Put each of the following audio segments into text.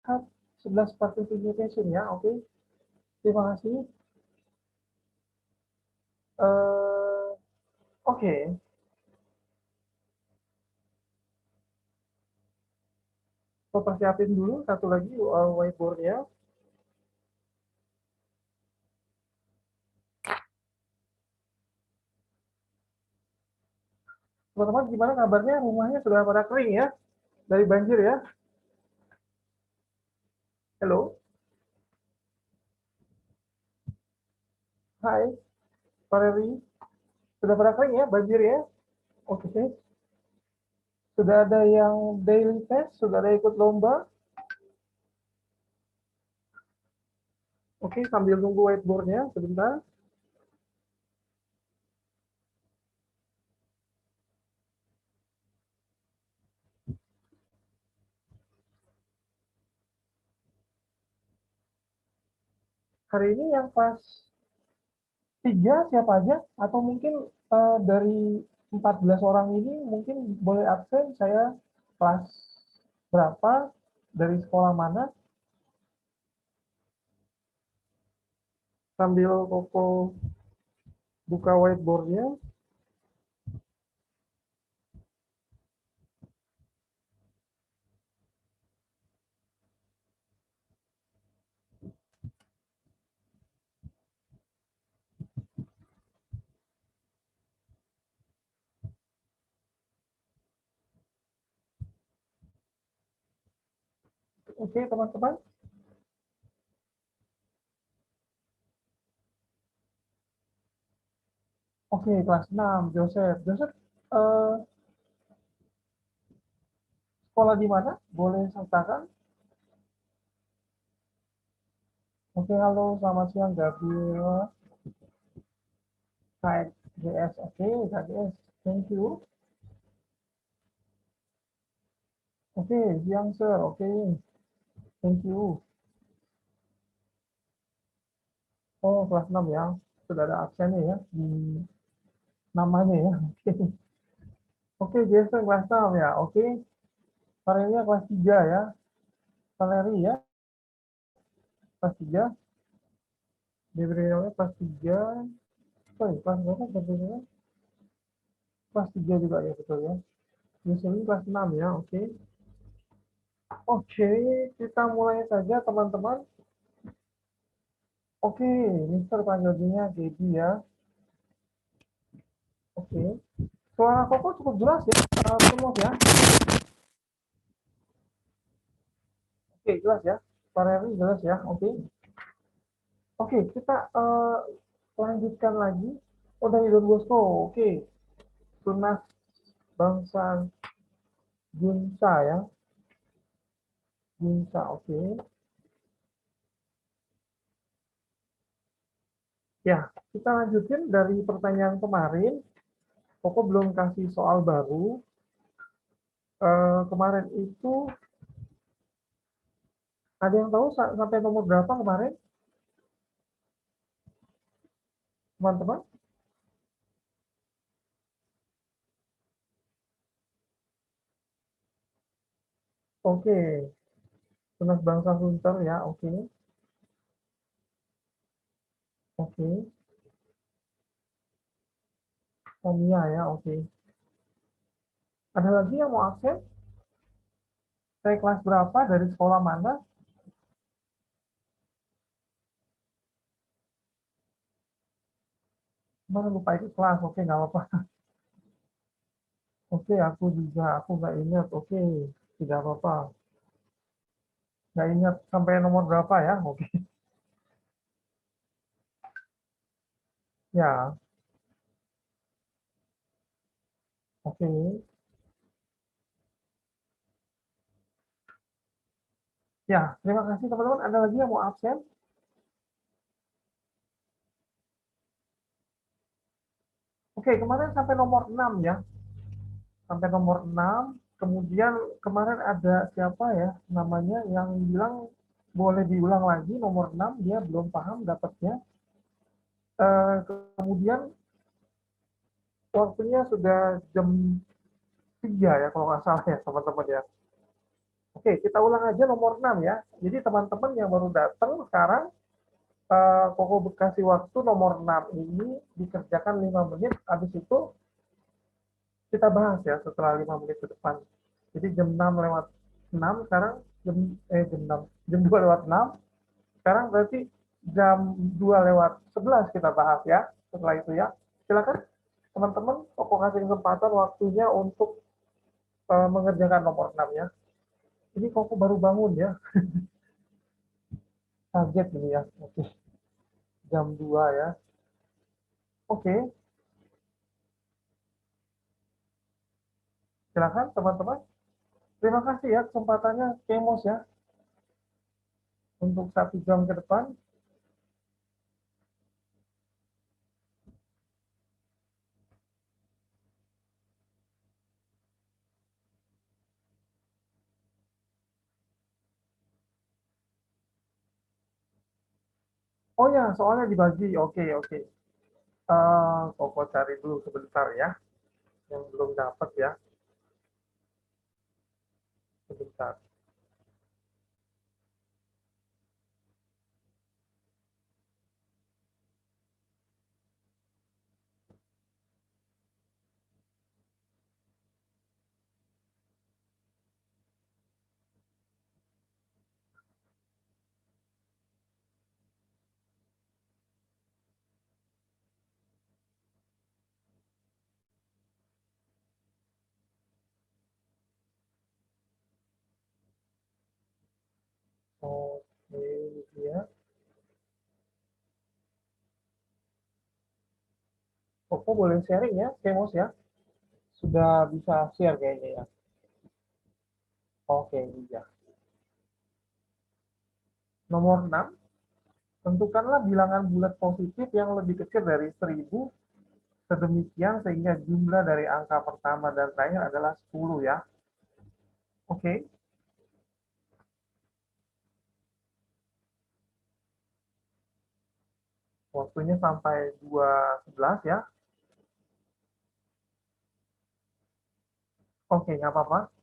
11 participation ya, oke. Terima kasih. Oke. Saya persiapin dulu satu lagi whiteboard-nya. Teman-teman, gimana kabarnya? Rumahnya sudah pada kering ya? Dari banjir ya? Halo? Hai, Pak Rewi. Sudah pada kering ya, banjir ya? Oke. Sudah ada yang daily test? Sudah ada ikut lomba? Oke, sambil nunggu whiteboard-nya sebentar. Hari ini yang pas 3 siapa aja? Atau mungkin dari 14 orang ini mungkin boleh absen, saya kelas berapa, dari sekolah mana, sambil Koko buka whiteboard-nya. Oke, teman-teman. Oke, kelas 6, Joseph. Joseph, eh, sekolah di mana? Boleh sertakan? Oke, halo, selamat siang, Gabriel. KGS, oke, KGS. Thank you. Oke, siang, sir. Oke, thank you. Oh, kelas 6 ya. Sudah ada absennya ya di namanya ya. Oke. Oke, Jason kelas 6 ya. Oke. Valeria kelas 3 ya. Valeri ya, kelas 3. Gabriel kelas 3. Sorry, kelas berapa Gabriel? Kelas 3 juga ya, betul ya. Jason kelas 6 ya. Oke. Oke, kita mulai saja teman-teman. Oke, Mister panggilnya Gaby ya. Oke. Suara Koko cukup jelas ya. Semua ya. Oke, jelas ya. Valeri jelas ya. Oke. Oke, kita lanjutkan lagi. Oh, dari Don Bosco. Oke. Tunas Bangsa Gunsa ya. Gunsa, oke. Ya, kita lanjutin dari pertanyaan kemarin. Koko belum kasih soal baru. Kemarin itu ada yang tahu sampai nomor berapa kemarin, teman-teman? Oke, Tunas Bangsa Sunter ya, oke. Oke, Tania ya, oke. Ada lagi yang mau absen? Saya kelas berapa, dari sekolah mana? Mana lupa itu kelas, oke, nggak apa-apa. Oke, aku juga, aku nggak ingat, oke, tidak apa-apa. Nggak ingat sampai nomor berapa ya, oke. Ya, oke. Ya, terima kasih teman-teman. Ada lagi yang mau absen? Oke, kemarin sampai nomor 6 ya. Sampai nomor 6. Kemudian kemarin ada siapa ya namanya yang bilang boleh diulang lagi nomor 6, dia belum paham dapatnya. Kemudian waktunya sudah jam 3 ya kalau nggak salah ya teman-teman ya. Oke, kita ulang aja nomor 6 ya. Jadi teman-teman yang baru datang sekarang, Koko kasih waktu nomor 6 ini dikerjakan 5 menit, habis itu kita bahas ya setelah 5 menit ke depan. Jadi jam 6 lewat 6 sekarang, jam 6, jam 2 lewat 6, sekarang berarti jam 2 lewat 11 kita bahas ya, setelah itu ya. Silakan teman-teman, Koko kasih kesempatan waktunya untuk mengerjakan nomor 6 ya. Ini Koko baru bangun ya, kaget ini ya. Oke, jam 2 ya. Oke, silakan teman-teman. Terima kasih ya kesempatannya Kemos ya untuk 1 jam ke depan. Oh ya, soalnya dibagi. Oke, oke. Koko cari dulu sebentar ya, yang belum dapat ya, sebentar. Oke, ya. Koko boleh sharing ya, Kemos ya. Sudah bisa share kayaknya ya. Oke, iya. Nomor 6, tentukanlah bilangan bulat positif yang lebih kecil dari 1000 sedemikian sehingga jumlah dari angka pertama dan terakhir adalah 10 ya. Oke, waktunya sampai 2:11 ya. Oke, nggak apa-apa.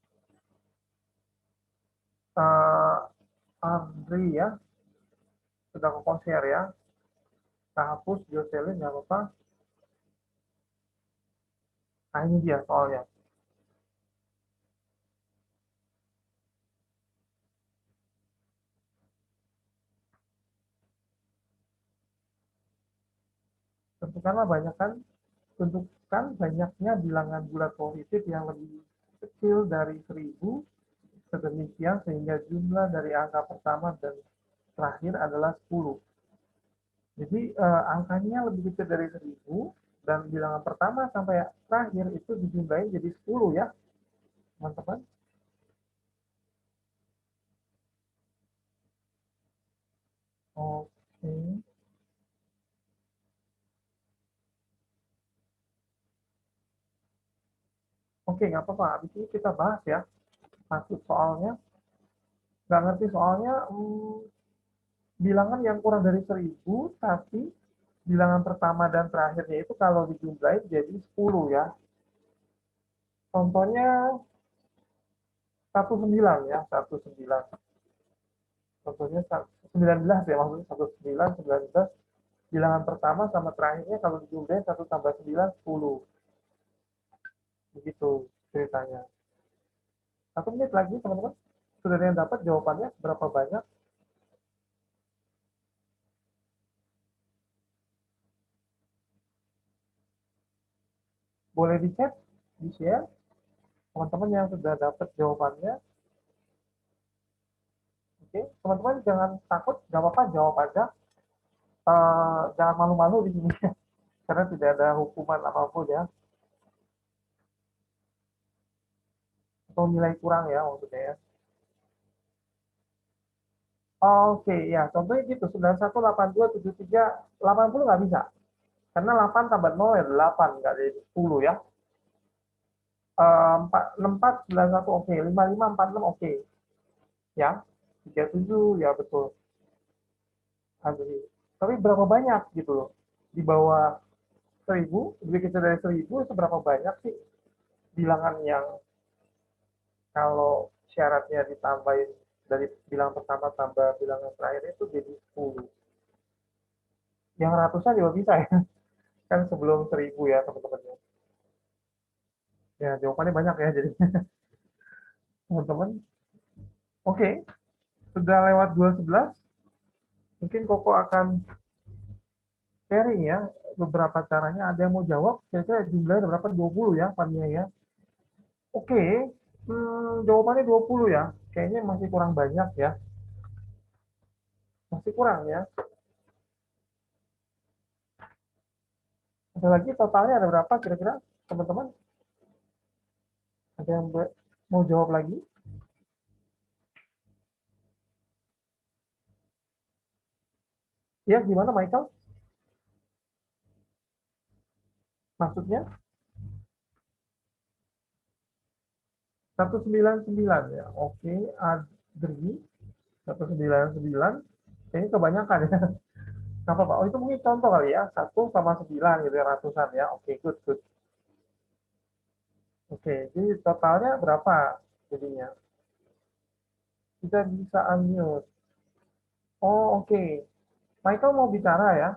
Andri ya, sudah ke share ya. Kita hapus Jocelyn, nggak apa-apa. Nah, ini dia soalnya. Tentukan banyaknya bilangan bulat positif yang lebih kecil dari 1000 sedemikian sehingga jumlah dari angka pertama dan terakhir adalah 10. Jadi angkanya lebih kecil dari 1000 dan bilangan pertama sampai terakhir itu dijumlahin jadi 10 ya, teman-teman. Oke. Oke, nggak apa-apa. Habis ini kita bahas ya. Satu soalnya, nggak ngerti soalnya, bilangan yang kurang dari 1000 tapi bilangan pertama dan terakhirnya itu kalau dijumlahin jadi 10 ya. Contohnya 19 ya, 19. Contohnya 19 ya, maksudnya 19, 19. Bilangan pertama sama terakhirnya kalau dijumlahin 1 tambah 9, 10. Begitu ceritanya. 1 menit lagi teman-teman. Sudah ada yang dapat jawabannya berapa banyak? Boleh di chat, di share. Teman-teman yang sudah dapat jawabannya. Oke, teman-teman jangan takut, nggak apa-apa jawab aja. Jangan malu-malu di sini karena tidak ada hukuman apapun ya, atau nilai kurang ya maksudnya ya. Oke ya, contohnya gitu, 91, 82, 73, 80 nggak bisa. Karena 8 tambah 0 ya 8, nggak jadi 10 ya. 64, 91 oke, 55, 46 oke. Ya, 37 ya betul. Andri. Tapi berapa banyak gitu loh? Di bawah 1000, lebih kecil dari 1000, itu berapa banyak sih bilangan yang kalau syaratnya ditambahin dari bilangan pertama tambah bilangan terakhir itu jadi 10. Yang ratusan juga bisa ya, kan sebelum 1000 ya teman-teman. Ya, jawabannya banyak ya jadi teman-teman. Oke, sudah lewat 2:11, mungkin Koko akan sharing ya beberapa caranya. Ada yang mau jawab? Kira-kira jumlahnya berapa? 20 ya, Fania ya. Oke, jawabannya 20 ya. Kayaknya masih kurang banyak ya. Masih kurang ya. Ada lagi totalnya ada berapa kira-kira teman-teman? Ada yang mau jawab lagi? Ya, gimana Michael? Maksudnya 199 ya. Oke, Adri 199. Kayaknya kebanyakan ya. Apa Pak? Oh, itu mungkin contoh kali ya. 1 sama 9 gitu ya, ratusan ya. Oke, good, good. Oke, jadi totalnya berapa jadinya? Kita bisa unmute. Oh, oke. Michael mau bicara ya?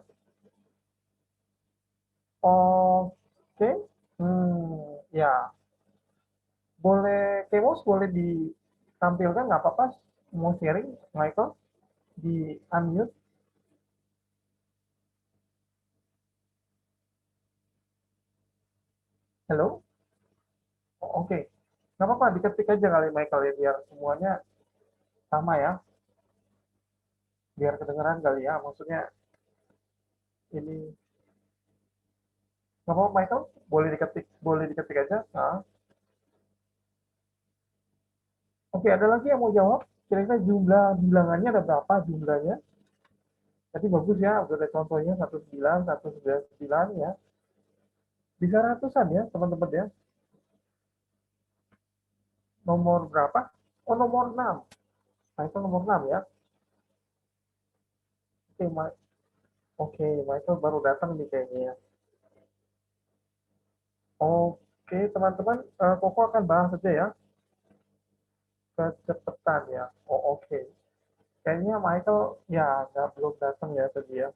Oke. Ya. Boleh, Kemos boleh ditampilkan nggak apa-apa? Mau sharing, Michael? Di unmute. Halo? Oh, oke. Nggak apa-apa, diketik aja kali Michael ya, biar semuanya sama ya. Biar kedengeran kali ya. Maksudnya ini, nggak apa-apa Michael? Boleh diketik aja. Nah. Oke, ada lagi yang mau jawab? Kira-kira jumlah bilangannya ada berapa jumlahnya? Tadi bagus ya, udah ada contohnya 19, 199 ya. Bisa ratusan ya, teman-teman ya. Nomor berapa? Oh, nomor 6. Nah, itu nomor 6 ya. Oke, Oke, Michael baru datang nih kayaknya ya. Oke, teman-teman, Koko akan bahas saja ya, kecepatan ya. Oh, oke. Kayaknya Michael, ya, belum datang ya tadi ya.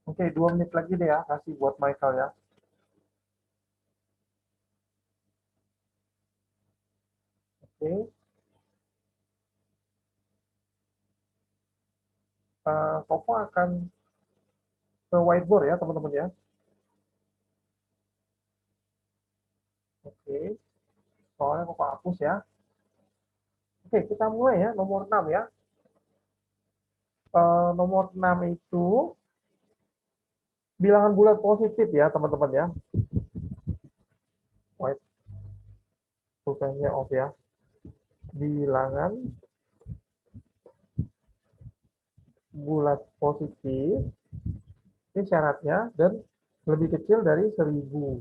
Oke, 2 menit lagi deh ya, kasih buat Michael ya. Oke, Koko akan ke whiteboard ya, teman-teman ya. Oke, soalnya Koko hapus ya. Oke, kita mulai ya, nomor 6 ya. Nomor 6 itu bilangan bulat positif ya, teman-teman ya. White, bukannya off ya. Bilangan bulat positif, ini syaratnya, dan lebih kecil dari 1000.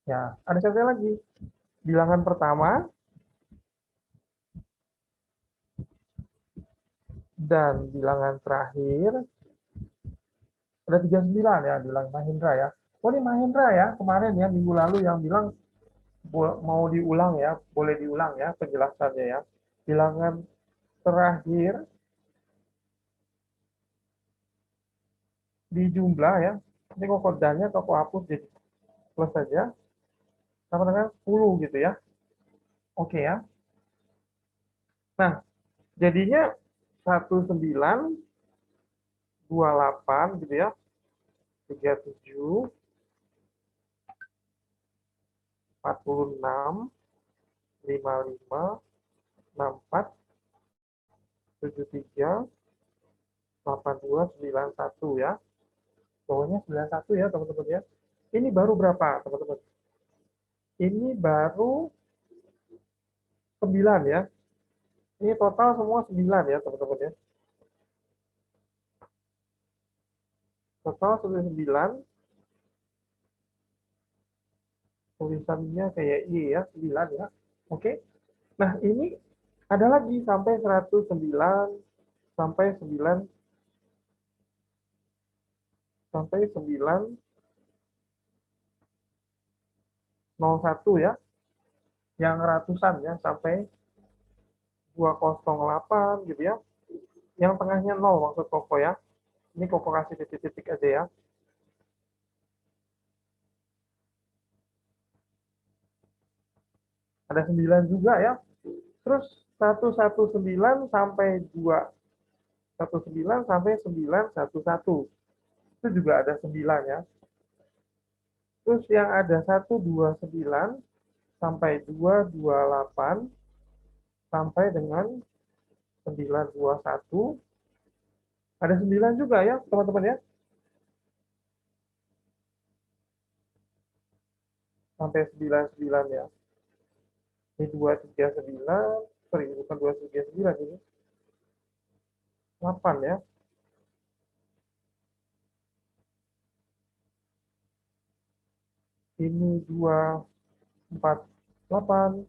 Ya, ada syaratnya lagi. Bilangan pertama dan bilangan terakhir ada 39 ya, bilang Mahendra ya. Oh, ini Mahendra ya, kemarin ya, minggu lalu yang bilang mau diulang ya, boleh diulang ya penjelasannya ya. Bilangan terakhir di jumlah ya, ini kok kodanya kok hapus jadi plus saja, sama dengan 10 gitu ya. Oke ya. Nah, jadinya 1928 gitu ya, 37, 46, 55, 64, 73, 82, 91 ya. Pokoknya 91 ya teman-teman ya. Ini baru berapa teman-teman? Ini baru 9 ya. Ini total semua 9 ya teman-teman ya. Total sudah 9. Tulisannya kayak I ya, 9 ya. Oke. Nah, ini ada lagi sampai 109, sampai 9, sampai 901 ya. yang ratusan ya, sampai 208 gitu ya. Yang tengahnya 0 maksud Koko ya. Ini Koko kasih titik-titik aja ya. Ada 9 juga ya. Terus 119 sampai 219 sampai 911. Itu juga ada 9 ya. Terus yang ada 129 sampai 228 sampai dengan 921. Ada 9 juga ya, teman-teman ya. Sampai 99 ya. Ini 239, sorry, bukan 239 ini. 8 ya. Ini 248,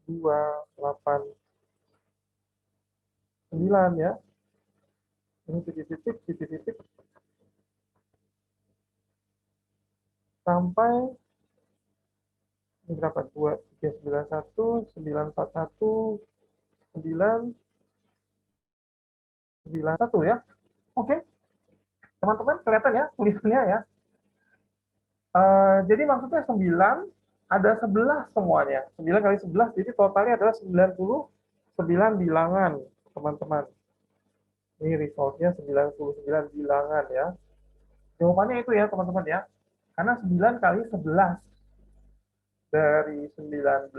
289 ya. Ini titik-titik, titik-titik. Sampai ini berapa? 2391, 941, 991 ya. Oke, teman-teman kelihatan ya tulisannya ya. Jadi maksudnya 9 ada 11 semuanya. 9 kali 11 jadi totalnya adalah 99 bilangan, teman-teman. Ini resultnya 99 bilangan ya. Jawabannya itu ya, teman-teman ya. Karena 9 kali 11 dari 19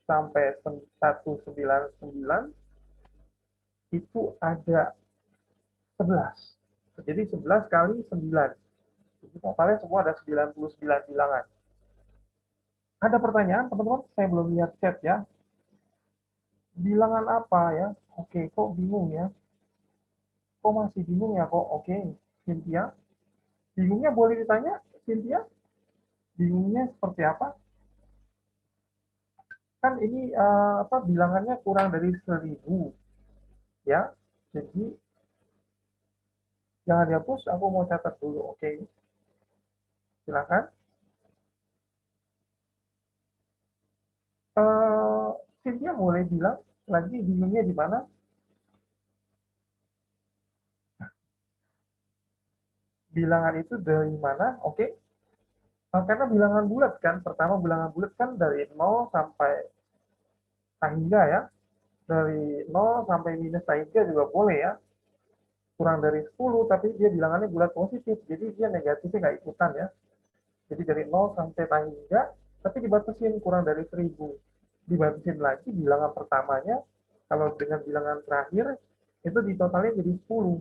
sampai 199 itu ada 11. Jadi 11 kali 9. Jadi totalnya semua ada 99 bilangan. Ada pertanyaan, teman-teman? Saya belum lihat chat ya. Bilangan apa ya? Oke, kok bingung ya? Kok masih bingung ya kok? Oke, Cynthia. Bingungnya boleh ditanya, Cynthia? Bingungnya seperti apa? Kan ini apa bilangannya kurang dari 1000 ya. Jadi jangan dihapus, aku mau catat dulu. Oke. Silakan. Eh Cynthia boleh bilang lagi bingungnya di mana? Bilangan itu dari mana? Oke. Karena bilangan bulat kan, pertama bilangan bulat kan dari 0 sampai hingga ya. Dari 0 sampai minus hingga juga boleh ya. Kurang dari 10 tapi dia bilangannya bulat positif. Jadi dia negatifnya nggak ikutan ya. Jadi dari 0 sampai hingga tapi dibatasin kurang dari 1000. Dibatasin lagi bilangan pertamanya kalau dengan bilangan terakhir itu ditotalnya jadi 10.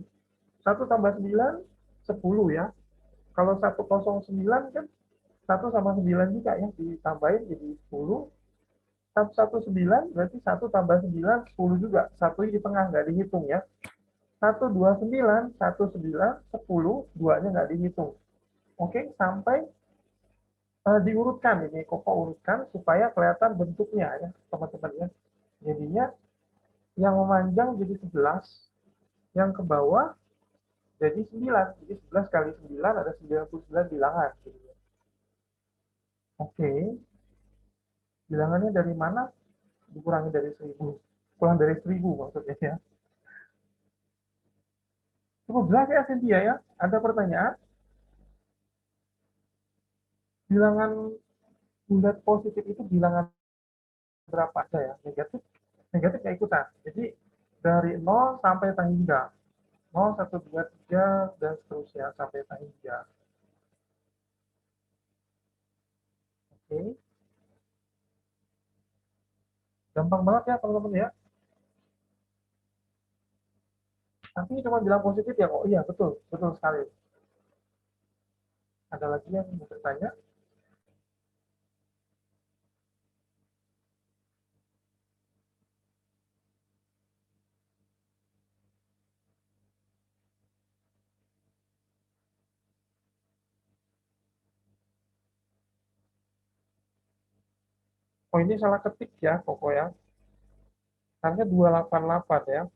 1 tambah 9 10 ya. Kalau 109 kan 1 sama 9 juga ya ditambahin jadi 10. 119 berarti 1 tambah 9 10 juga. Satu di tengah nggak dihitung ya. 129, 19, 10, duanya nggak dihitung. Oke, sampai diurutkan ini, Koko urutkan supaya kelihatan bentuknya ya, teman-teman ya. Jadinya yang memanjang jadi 11, yang ke bawah jadi 9. Jadi 11 kali 9 ada 99 bilangan. Oke, bilangannya dari mana? Dikurangi dari 1000. Kurang dari 1000 maksudnya ya. Cukup jelas ya, Cynthia ya? Ada pertanyaan? Bilangan bulat positif itu bilangan berapa aja ya? Negatif? Negatif nggak ikutan. Jadi dari 0 sampai hingga. 0, 1, 2, 3, dan seterusnya sampai hingga. Oke. Gampang banget ya, teman-teman ya. Tapi cuma bilang positif ya kok. Iya, betul. Betul sekali. Ada lagi yang mau bertanya? Oh, ini salah ketik ya, Koko ya. Harusnya 288 ya.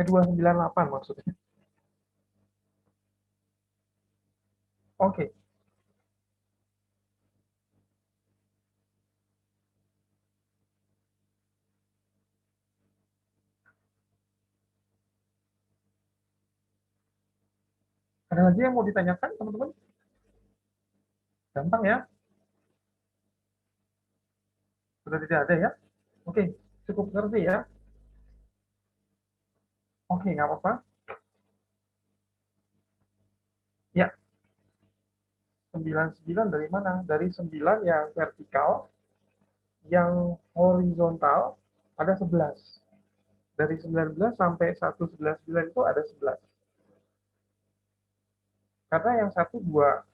298 maksudnya. Oke. Ada lagi yang mau ditanyakan, teman-teman? Gampang ya? Sudah tidak ada ya? Oke, cukup ngerti ya? Oke, nggak apa-apa. Ya, 99 dari mana? Dari 9 yang vertikal, yang horizontal ada 11. Dari 19 sampai 199 itu ada 11. Karena yang satu dua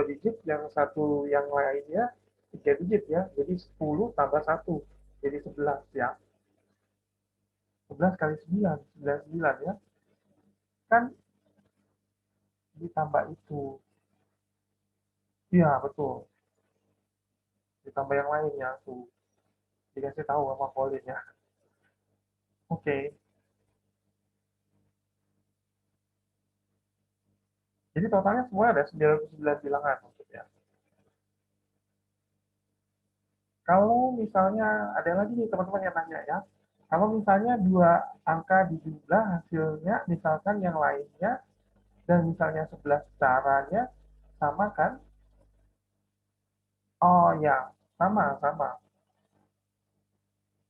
digit, yang satu yang lainnya tiga digit ya. Jadi 10 tambah satu jadi 11 ya. 11 kali 9, 99 ya. Kan ditambah itu. Iya, betul. Ditambah yang lainnya tuh. Dikasih tahu sama Colin ya. Oke. Jadi totalnya semua ada 99 bilangan maksudnya. Kalau misalnya ada lagi nih teman-teman yang nanya ya. Kalau misalnya dua angka dijumlah hasilnya misalkan yang lainnya dan misalnya 11 caranya sama kan? Oh ya, sama.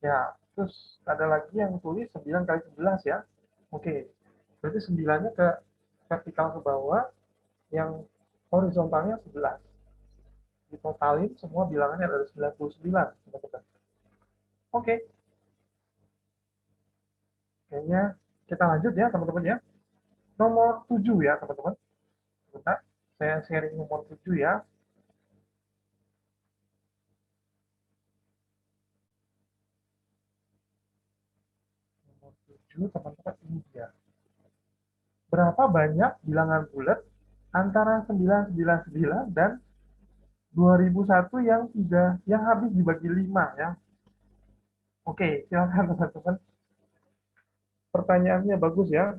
Ya, terus ada lagi yang tulis 9 kali 11 ya. Oke, berarti 9-nya ke vertikal ke bawah, yang horizontalnya 11. Ditotalin semua bilangannya ada 99, teman-teman. Oke, kayaknya kita lanjut ya, teman-teman ya. Nomor 7 ya, teman-teman. Sebentar, saya sharing nomor 7 ya. Nomor 7, teman-teman, ini dia. Berapa banyak bilangan bulat antara 999 dan 2001 yang tidak yang habis dibagi 5 ya. Oke, silakan teman-teman. Pertanyaannya bagus ya.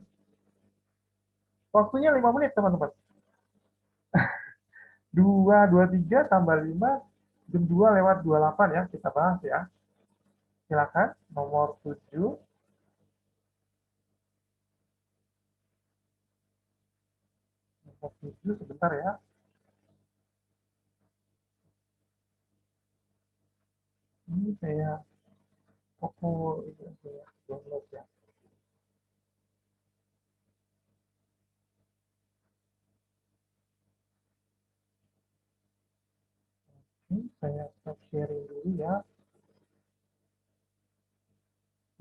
Waktunya 5 menit, teman-teman. 223 tambah 5 jam 2 lewat 28 ya, kita bahas ya. Silakan, nomor 7. Nomor 7, sebentar ya. Ini saya toko itu saya download ya. Ini saya stop sharing dulu ya.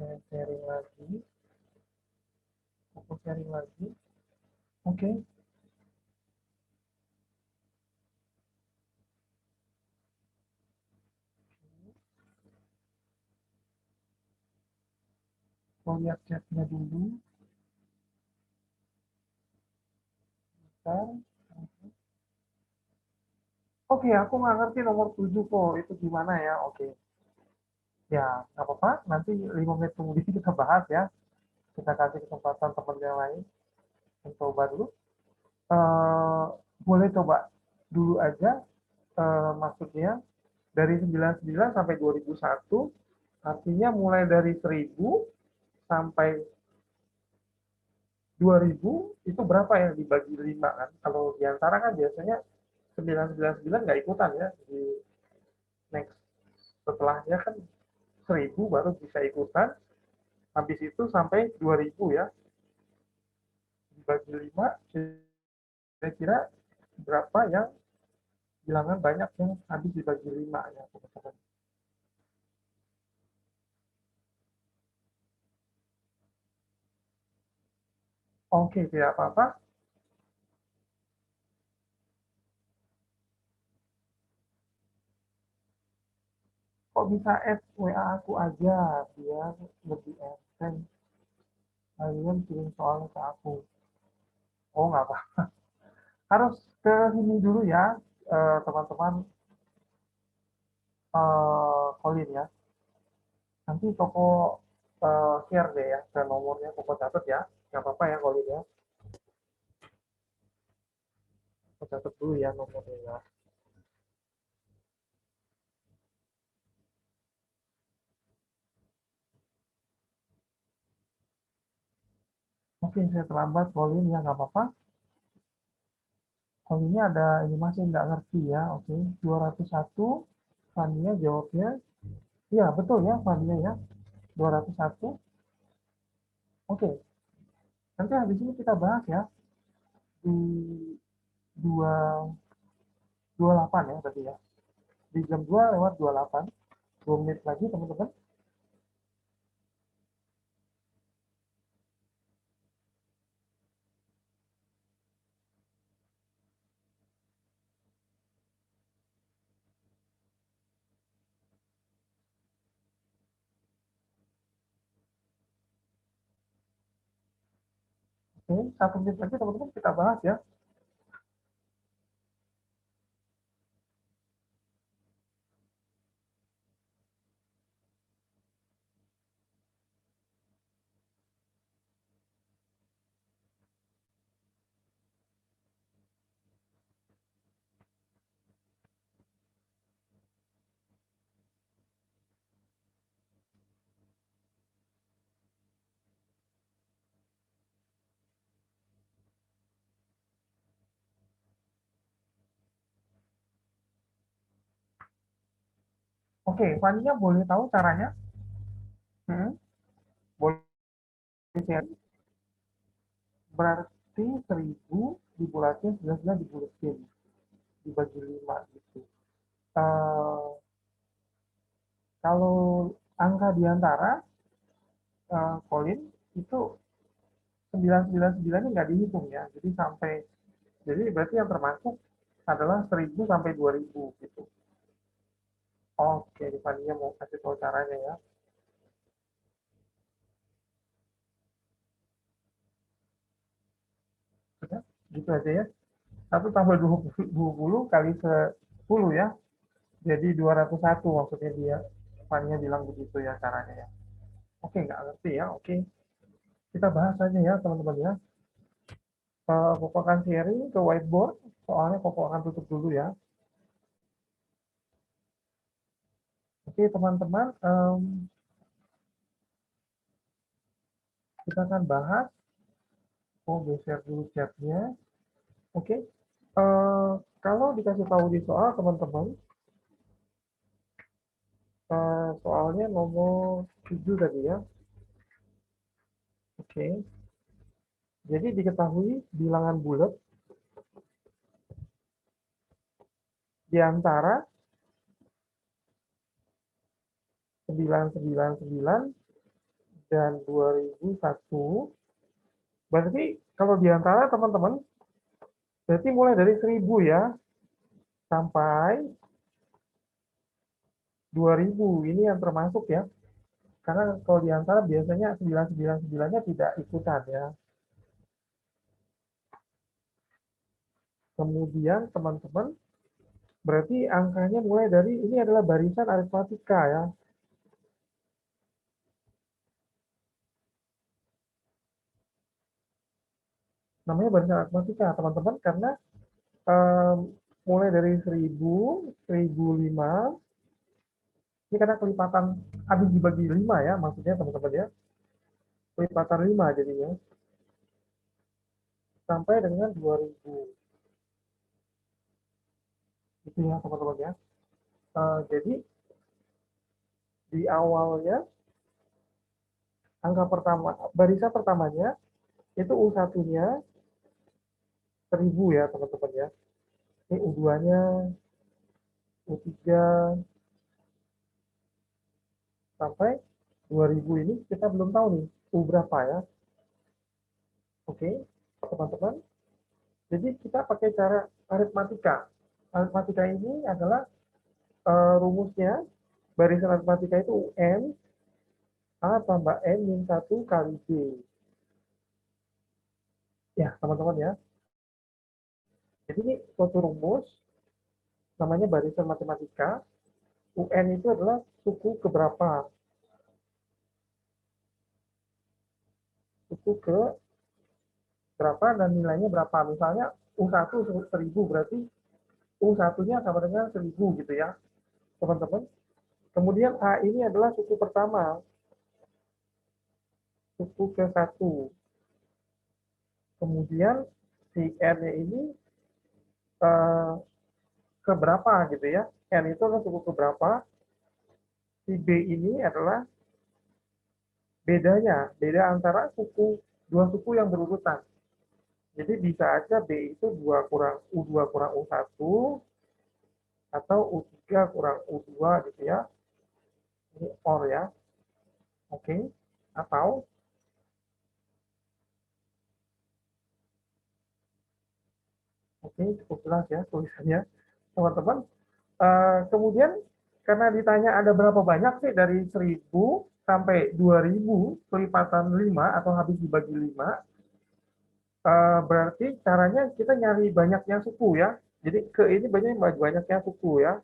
Saya sharing lagi. Aku sharing lagi. Oke. Mau lihat chatnya dulu. Bentar. Oke, aku nggak ngerti nomor 7 kok. Itu gimana ya? Oke. Ya, nggak apa-apa. Nanti 5 menit kemudian kita bahas ya. Kita kasih kesempatan teman yang lain mencoba dulu. Eh, boleh coba dulu aja, maksudnya dari 99 sampai 2001, artinya mulai dari 1000 sampai 2000 itu berapa yang dibagi 5 kan? Kalau diantara kan biasanya 999 nggak ikutan ya di next, setelahnya kan 1000 baru bisa ikutan, habis itu sampai 2000 ya, dibagi 5, kira-kira berapa yang bilangan banyak yang habis dibagi 5 ya teman-teman. Oke, tidak apa-apa. Kok bisa add WA aku aja biar lebih enteng, kalian kirim soalnya ke aku. Oh, nggak apa. Harus ke sini dulu ya, teman-teman, Colin ya. Nanti toko share deh ya ke nomornya, toko catat ya. Nggak apa-apa ya Colin ya. Toko catat dulu ya nomornya ya. Mungkin saya terlambat Colin ya, nggak apa-apa. Oh, ini ada ini masih nggak ngerti ya. Oke, 201. Fania jawabnya. Iya, betul ya, Fania ya. 201. Oke, nanti habis ini kita bahas ya di 228 ya berarti ya. Di jam 2:28. 2 menit lagi teman-teman. Oke, 1 menit lagi teman-teman kita bahas ya. Oke, Fania boleh tahu caranya? Hmm, boleh share? Berarti 1000 dibulatin, 11 dibulatin, dibagi 5 gitu. Eh, kalau angka di antara Colin itu 999 ini nggak dihitung ya. Jadi berarti yang termasuk adalah 1000 sampai 2000 gitu. Oke, Fania mau kasih tahu caranya ya. Sudah, gitu aja ya. 1 tambah 20 kali 10 ya. Jadi 201 maksudnya dia. Fania bilang begitu ya caranya ya. Oke, nggak ngerti ya. Oke, kita bahas aja ya teman-teman ya. Koko akan sharing ke whiteboard. Soalnya Koko akan tutup dulu ya. Oke, teman-teman. Kita akan bahas. Oh, geser dulu chatnya. Oke. Kalau dikasih tahu di soal, teman-teman, soalnya nomor 7 tadi ya. Oke. Jadi diketahui bilangan bulat di antara 999 dan 2001. Berarti kalau di antara teman-teman, berarti mulai dari 1000 ya, sampai 2000. Ini yang termasuk ya. Karena kalau di antara biasanya 999-nya tidak ikutan ya. Kemudian teman-teman, berarti angkanya mulai dari, ini adalah barisan aritmatika ya. Namanya barisan aritmatika teman-teman karena um, mulai dari 1000, 1005, ini karena kelipatan habis dibagi 5 ya, maksudnya teman-teman ya. Kelipatan 5 jadinya, sampai dengan 2000. Itu ya teman-teman ya. Jadi di awalnya, angka pertama, barisan pertamanya, itu U1-nya 1000 ya teman-teman ya. Ini U2-nya, U3, sampai 2000 ini kita belum tahu nih U berapa ya. Oke, teman-teman. Jadi kita pakai cara aritmatika. Aritmatika ini adalah rumusnya, barisan aritmatika itu UN A tambah N min 1 kali B. Ya, teman-teman ya. Jadi ini suatu rumus, namanya barisan matematika. UN itu adalah suku keberapa. Suku ke berapa dan nilainya berapa. Misalnya U1 1000 berarti U1-nya sama dengan 1000 gitu ya, teman-teman. Kemudian A ini adalah suku pertama, suku ke-1. Kemudian si R-nya ini eh, keberapa gitu ya. N itu adalah suku keberapa, si B ini adalah beda antara dua suku yang berurutan. Jadi bisa aja B itu 2 kurang U2 kurang U1 atau U3 kurang U2 gitu ya. Ini OR ya. Oke. Atau oke, cukup jelas ya tulisannya. Teman-teman, kemudian karena ditanya ada berapa banyak sih dari 1.000 sampai 2.000 kelipatan 5 atau habis dibagi 5, berarti caranya kita nyari banyaknya suku ya. Jadi ke ini banyaknya suku ya.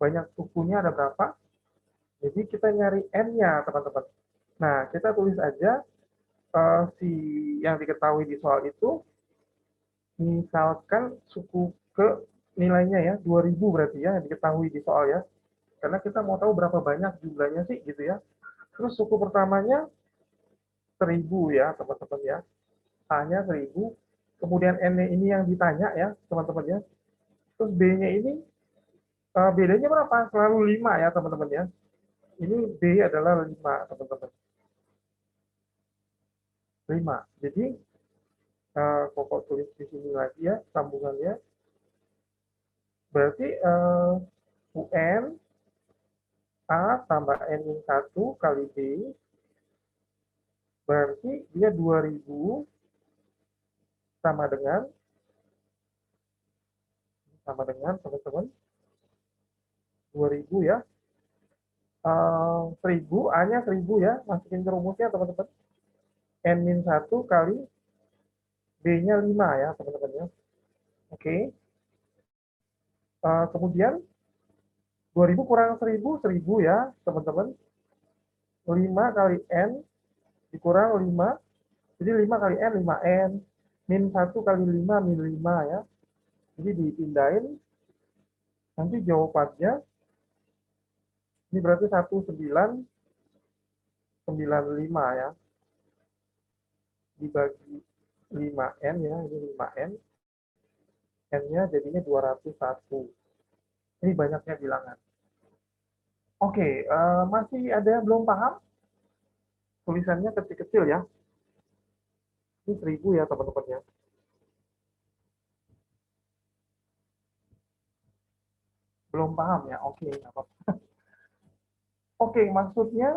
Banyak sukunya ada berapa? Jadi kita nyari N-nya teman-teman. Nah, kita tulis aja si yang diketahui di soal itu, misalkan suku ke nilainya ya 2.000 berarti ya yang diketahui di soal ya. Karena kita mau tahu berapa banyak jumlahnya sih gitu ya. Terus suku pertamanya 1.000 ya teman-teman ya. A-nya 1.000. Kemudian N-nya ini yang ditanya ya teman-teman ya. Terus B-nya ini bedanya berapa? Selalu 5 ya teman-teman ya. Ini B adalah 5 teman-teman. 5. Jadi pokok tulis di sini lagi ya sambungannya. Berarti UN A tambah N-1 kali B berarti dia 2.000 sama dengan teman-teman 2.000 ya. 1.000 A-nya 1.000 ya, masukin ke rumusnya teman-teman. N-1 kali B-nya 5 ya teman-teman ya. Oke. Kemudian 2.000 kurang 1.000 1.000 ya teman-teman. 5 kali N dikurang 5. Jadi 5 kali N 5N. Min 1 kali 5 min 5 ya. Jadi dipindahin. Nanti jawabannya ini berarti 1995 ya. Dibagi 5N ya, ini 5N. N-nya jadinya 201. Ini banyaknya bilangan. Oke, masih ada yang belum paham? Tulisannya kecil-kecil ya. Ini 1.000 ya teman-teman ya. Belum paham ya? Oke, nggak apa-apa. Oke, maksudnya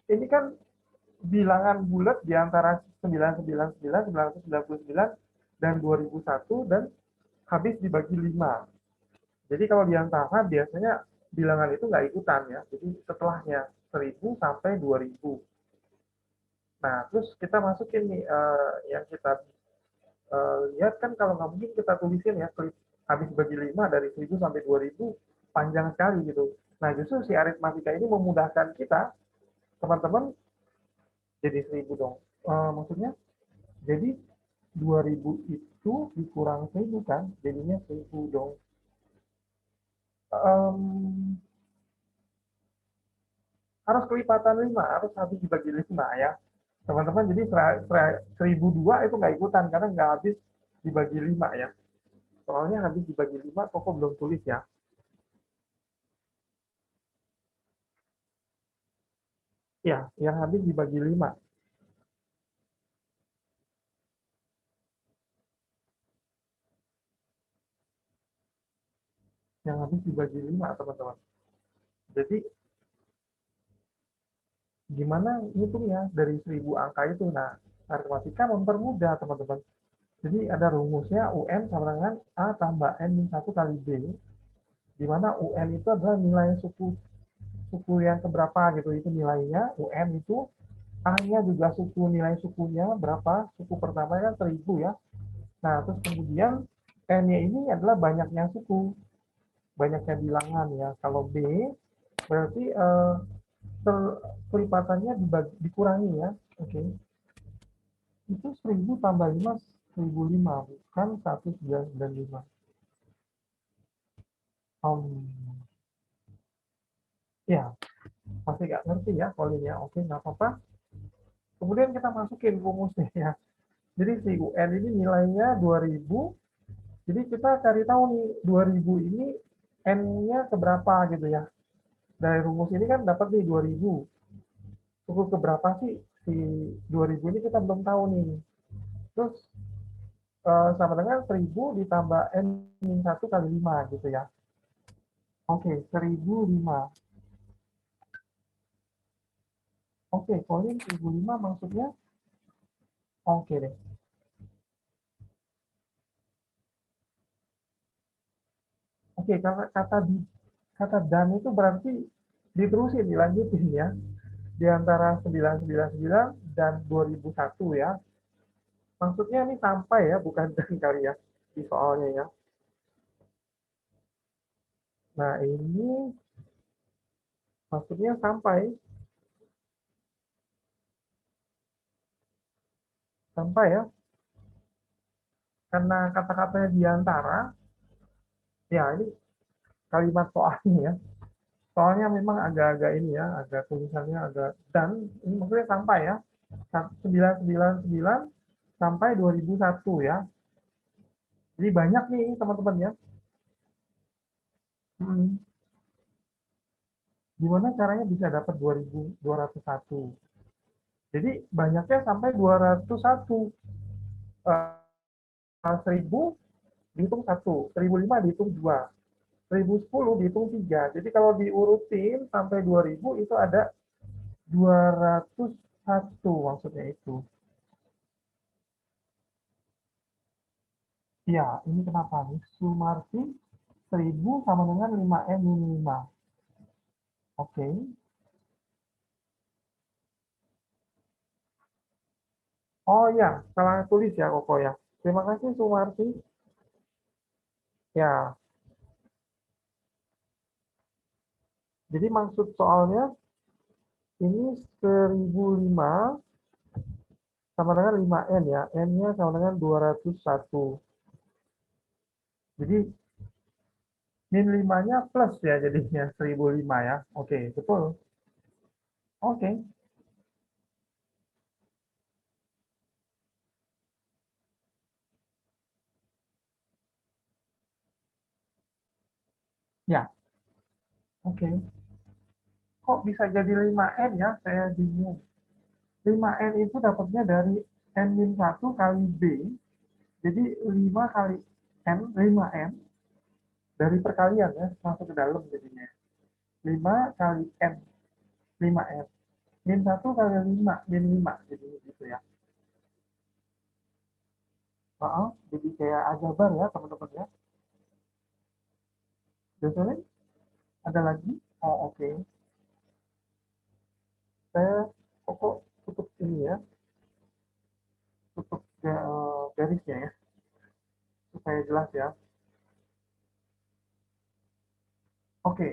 ini kan bilangan bulat di antara 999, 999, dan 2001 dan habis dibagi 5. Jadi kalau di antara biasanya bilangan itu nggak ikutan ya. Jadi setelahnya 1.000 sampai 2.000. Nah, terus kita masukin nih yang kita lihat kan kalau nggak mungkin kita tulisin ya habis bagi 5 dari 1.000 sampai 2.000 panjang sekali gitu. Nah, justru si aritmatika ini memudahkan kita, teman-teman, jadi 1.000 dong. Maksudnya, jadi 2.000 itu dikurang 1.000 kan, jadinya 1.000 dong. Harus kelipatan 5, harus habis dibagi 5 ya. Teman-teman, jadi 1.002 itu nggak ikutan karena nggak habis dibagi 5 ya. Soalnya habis dibagi 5, Koko belum tulis ya. Ya, yang habis dibagi 5. Yang habis dibagi 5, teman-teman. Jadi, gimana ngitungnya dari 1.000 angka itu? Nah, aritmatika mempermudah, teman-teman. Jadi, ada rumusnya UN sama dengan A tambah N-1 kali B, di mana UN itu adalah nilai suku yang keberapa gitu. Itu nilainya, UN itu A-nya juga nilai sukunya berapa? Suku pertama kan 1.000 ya. Nah, terus kemudian N-nya ini adalah banyaknya suku, banyaknya bilangan ya. Kalau B berarti kelipatannya dikurangi ya. Oke. Itu 1.000 tambah 5, 1.005, bukan 1.995. Ya, masih nggak ngerti ya polinnya. Oke, nggak apa-apa. Kemudian kita masukin rumusnya ya. Jadi si UN ini nilainya 2000. Jadi kita cari tahu nih 2000 ini N-nya seberapa gitu ya. Dari rumus ini kan dapat nih 2000. Cukup keberapa sih si 2000 ini kita belum tahu nih. Terus sama dengan 1000 ditambah N-1 kali 5 gitu ya. Oke, 1005. Oke, Colin 1005 maksudnya? Oke deh. Oke, kata dan itu berarti diterusin, dilanjutin ya. Di antara 999 dan 2001 ya. Maksudnya ini sampai ya, bukan dan kali ya, di soalnya ya. Nah, ini maksudnya sampai ya, karena kata-katanya di antara, ya ini kalimat soalnya ya. Soalnya memang agak-agak ini ya, agak tulisannya agak dan ini maksudnya sampai ya. 999 sampai 2001 ya. Jadi banyak nih teman-teman ya. Hmm, Gimana caranya bisa dapat 2201? Jadi banyaknya sampai 201. 1000 dihitung 1, 1005 dihitung 2, 1010 dihitung 3. Jadi kalau diurutin sampai 2000 itu ada 201 maksudnya itu. Iya, ini kenapa nih? Sumarti 1000 sama dengan 5M min 5. Oke. Oh ya, salah tulis ya Koko ya. Terima kasih Sumarti. Ya, jadi maksud soalnya ini 1005 sama dengan 5N ya. N-nya sama dengan 201. Jadi min 5-nya plus ya jadinya 1005 ya. Oke, betul. Oke. Ya, oke. Kok bisa jadi 5N ya? Saya bingung. 5N itu dapatnya dari N-1 kali B. Jadi 5 kali N, 5N dari perkalian ya, masuk ke dalam jadinya. 5 kali N, 5N. Min 1 kali 5, min 5. Jadi gitu ya. Jadi kayak aljabar ya teman-teman ya. Biasanya ada lagi? Oh oke. Okay. Saya kok tutup ini ya, tutup garisnya ya, supaya jelas ya. Oke, okay.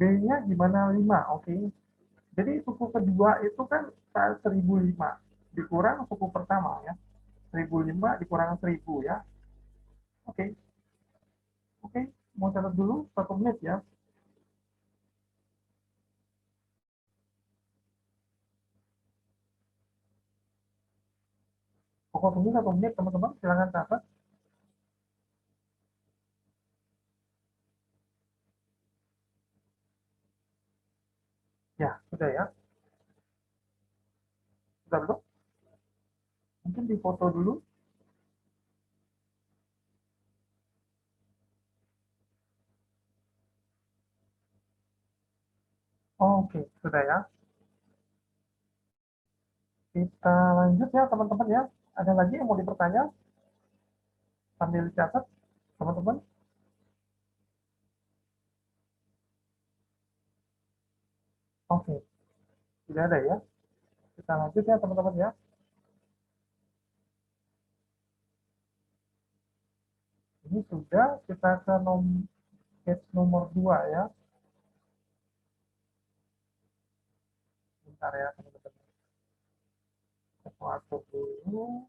B-nya gimana 5? Oke. Okay. Jadi suku kedua itu kan 1005 dikurang suku pertama ya. 1005 dikurang 1000 ya. Oke. Okay. Oke, okay. Mau catat dulu 1 menit ya. Pokok tunggu 1 menit teman-teman, silakan catat. Ya, sudah ya. Sudah belum? Mungkin difoto dulu. Oke, okay. Sudah ya. Kita lanjut ya teman-teman ya. Ada lagi yang mau dipertanya sambil dicatat teman-teman? Oke, tidak ada ya. Kita lanjut ya teman-teman ya. Ini sudah kita ke page nomor 2 ya. Bentar ya teman-teman. Kita atur dulu,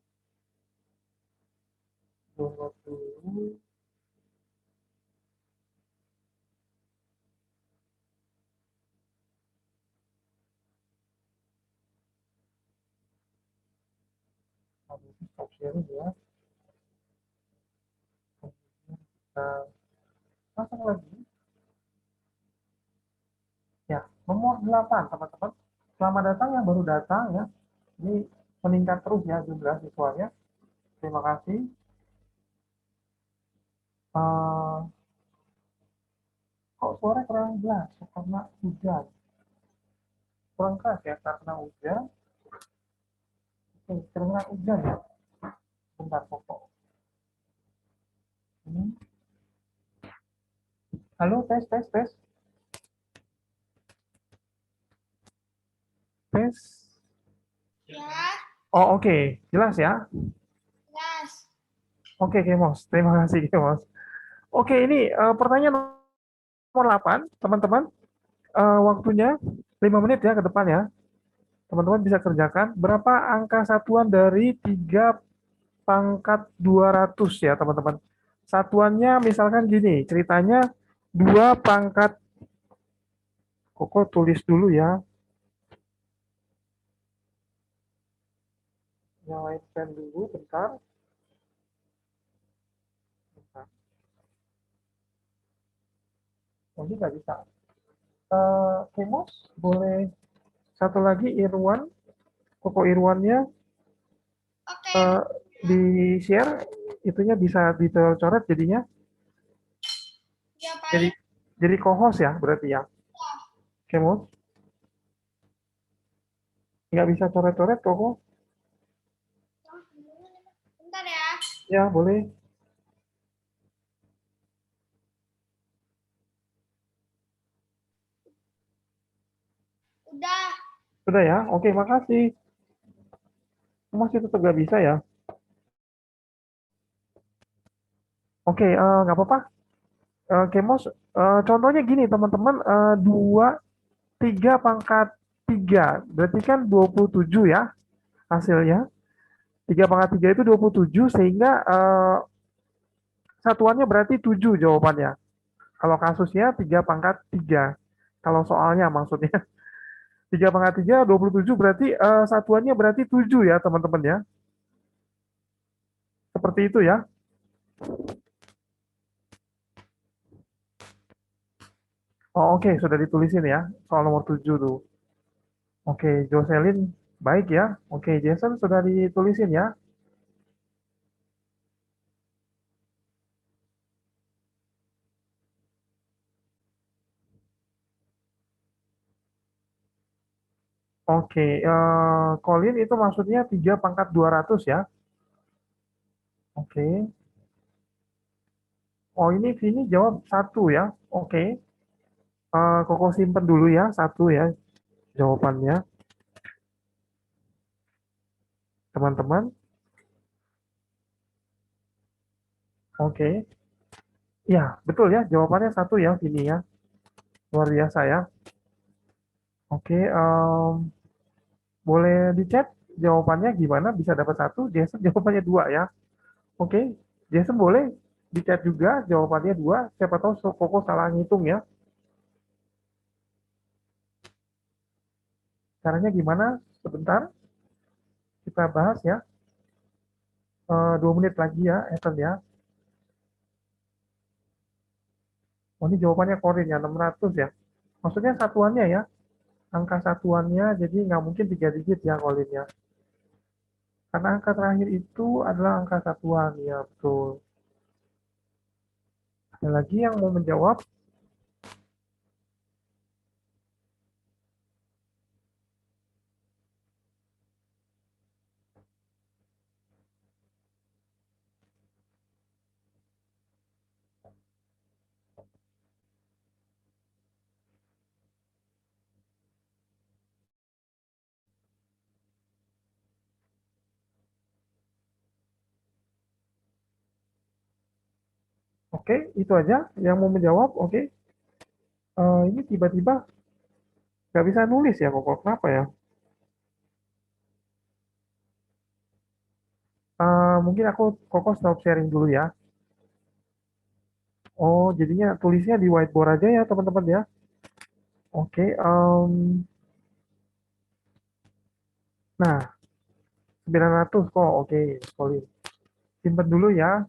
download dulu. Habis itu stop sharing ya. Kemudian kita pasang lagi. Ya, nomor 8, teman-teman. Selamat datang yang baru datang ya. Ini meningkat terus ya jumlah siswanya. Terima kasih. Eh, kok suara kurang jelas karena hujan. Kurang keras ya karena hujan. Oke, karena hujan ya. Bentar pokok. Ini. Halo, tes, tes, tes. Tes. Ya, Oh, oke. Jelas ya. jelas. Oke, Kemos. Terima kasih, Kemos. Oke, ini pertanyaan nomor 8, teman-teman. Waktunya 5 menit ya ke depan ya. Teman-teman bisa kerjakan. Berapa angka satuan dari 3 pangkat 200 ya, teman-teman. Satuannya misalkan gini, ceritanya 2 pangkat, Koko tulis dulu ya. Nyalain pen dulu, bentar. Bentar. Oh, ini nggak bisa. Kemos, boleh satu lagi Irwan, Koko Irwannya Oke, di-share, itunya bisa dicoret jadinya. Jadi diapain? jadi co-host ya berarti ya. Kemos, nggak bisa coret-coret Koko. Bentar ya. Ya, boleh. Udah. Sudah ya? Oke, makasih. Masih tetap nggak bisa ya? Oke, nggak apa-apa. Kemos, contohnya gini teman-teman, 2, 3 pangkat 3, berarti kan 27 ya hasilnya. 3 pangkat 3 itu 27, sehingga satuannya berarti 7 jawabannya. Kalau kasusnya 3 pangkat 3. Kalau soalnya maksudnya. 3 pangkat 3, 27 berarti satuannya berarti 7 ya teman-teman ya. Seperti itu ya. Oh, oke, sudah ditulisin ya. Soal nomor 7 tuh. Oke, Jocelyn baik ya. Oke, Jason sudah ditulisin ya. Oke, Colin itu maksudnya 3 pangkat 200 ya. Oke. Oh, ini Vini jawab 1 ya. Oke. Koko simpen dulu ya, 1 ya jawabannya. Teman-teman. Oke. Ya, betul ya. Jawabannya 1 ya, Vini ya. Luar biasa ya. Oke, boleh di-chat jawabannya gimana bisa dapat 1. Jason jawabannya 2 ya. Oke. Jason boleh di-chat juga jawabannya 2. Siapa tahu Koko salah ngitung ya. Caranya gimana? Sebentar. Kita bahas ya. 2 menit lagi ya, Ethan ya. Oh, ini jawabannya Korin ya, 600 ya. Maksudnya satuannya ya, angka satuannya, jadi nggak mungkin 3 digit ya Korin ya. Karena angka terakhir itu adalah angka satuan, ya betul. Ada lagi yang mau menjawab? Oke, itu aja yang mau menjawab. Oke. Ini tiba-tiba nggak bisa nulis ya, kok kenapa ya? Mungkin aku Koko stop sharing dulu ya. Oh, jadinya tulisnya di whiteboard aja ya teman-teman ya. Oke, nah 900 kok. Oke, Colin. Simpen dulu ya.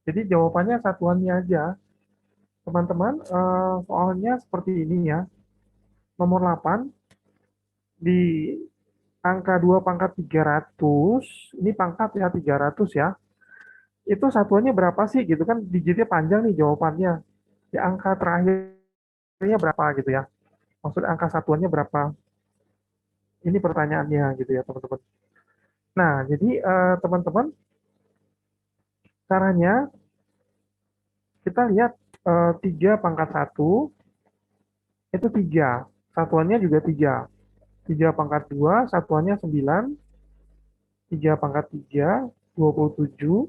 Jadi jawabannya satuannya aja. Teman-teman, soalnya seperti ini ya. Nomor 8 di angka 2 pangkat 300, ini pangkat ya 300 ya. Itu satuannya berapa sih gitu kan, digitnya panjang nih jawabannya. Di angka terakhirnya berapa gitu ya. Maksud angka satuannya berapa? Ini pertanyaannya gitu ya, teman-teman. Nah, jadi teman-teman, caranya kita lihat 3 pangkat 1 itu 3. Satuannya juga 3. 3 pangkat 2 satuannya 9. 3 pangkat 3 27.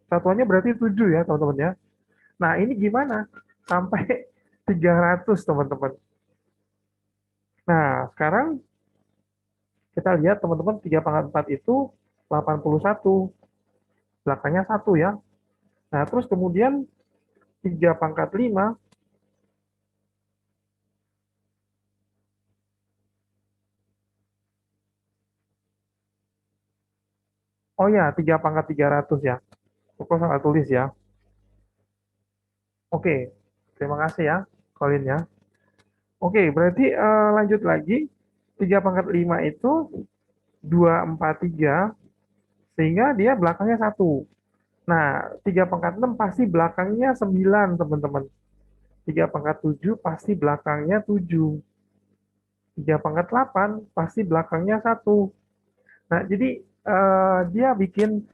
Satuannya berarti 7 ya, teman-teman ya. Nah, ini gimana? Sampai 300, teman-teman. Nah, sekarang kita lihat, teman-teman, 3 pangkat 4 itu 81. Belakangnya 1 ya. Nah, terus kemudian 3 pangkat 5. Oh ya, 3 pangkat 300 ya. Aku salah tulis ya. Oke, terima kasih ya, Colin ya. Oke, berarti lanjut lagi. 3 pangkat 5 itu 243, sehingga dia belakangnya 1. Nah, 3 pangkat 6 pasti belakangnya 9, teman-teman. 3 pangkat 7 pasti belakangnya 7. 3 pangkat 8 pasti belakangnya 1. Nah, jadi dia bikin